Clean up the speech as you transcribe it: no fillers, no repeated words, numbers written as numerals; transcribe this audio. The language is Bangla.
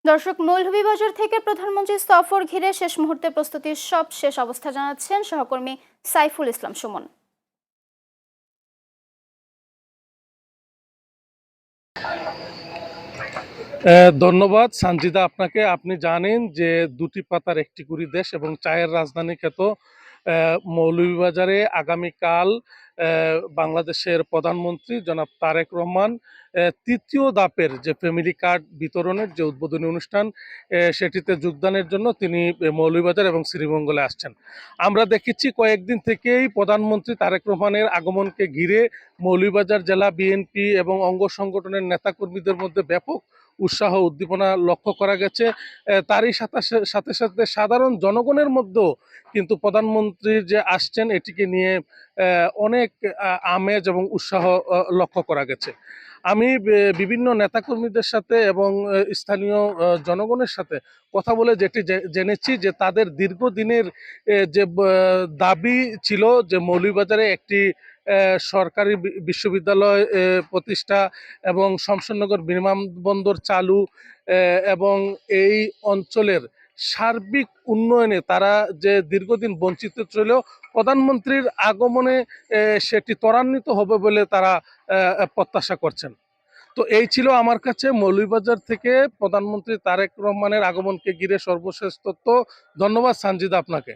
দর্শক, মৌলভীবাজার থেকে প্রধানমন্ত্রী সফর ঘিরে শেষ মুহূর্তে প্রস্তুতির সব শেষ অবস্থা জানাচ্ছেন সহকর্মী সাইফুল ইসলাম সুমন। ধন্যবাদ সানজিদা আপনাকে। আপনি জানেন যে দুটি পাতার একটি কুড়ি দেশ এবং চায়ের রাজধানী খ্যাত মৌলভীবাজারে আগামীকাল বাংলাদেশের প্রধানমন্ত্রী জনাব তারেক রহমান তৃতীয় ধাপের যে ফ্যামিলি কার্ড বিতরণের যে উদ্বোধনী অনুষ্ঠান সেটিতে যোগদানের জন্য তিনি মৌলভীবাজার এবং শ্রীমঙ্গলে আসছেন। আমরা দেখেছি কয়েকদিন থেকেই প্রধানমন্ত্রী তারেক রহমানের আগমনকে ঘিরে মৌলভীবাজার জেলা বিএনপি এবং অঙ্গ সংগঠনের নেতাকর্মীদের মধ্যে ব্যাপক উৎসাহ উদ্দীপনা লক্ষ্য করা গেছে। তারই সাথে সাথে সাধারণ জনগণের মধ্যেও কিন্তু প্রধানমন্ত্রীর যে আসছেন এটিকে নিয়ে অনেক আমেজ এবং উৎসাহ লক্ষ্য করা গেছে। আমি বিভিন্ন নেতাকর্মীদের সাথে এবং স্থানীয় জনগণের সাথে কথা বলে যেটি জেনেছি যে তাদের দীর্ঘদিনের যে দাবি ছিল যে মৌলভীবাজারে একটি সরকারি বিশ্ববিদ্যালয় প্রতিষ্ঠা এবং শমশেরনগর বিমানবন্দর চালু এবং এই অঞ্চলের সার্বিক উন্নয়নে তারা যে দীর্ঘদিন বঞ্চিত ছিল, প্রধানমন্ত্রীর আগমনে সেটি ত্বরান্বিত হবে বলে তারা প্রত্যাশা করছেন। তো এই ছিল আমার কাছে মৌলভীবাজার থেকে প্রধানমন্ত্রী তারেক রহমানের আগমনকে ঘিরে সর্বশেষ তথ্য। ধন্যবাদ সানজিদা আপনাকে।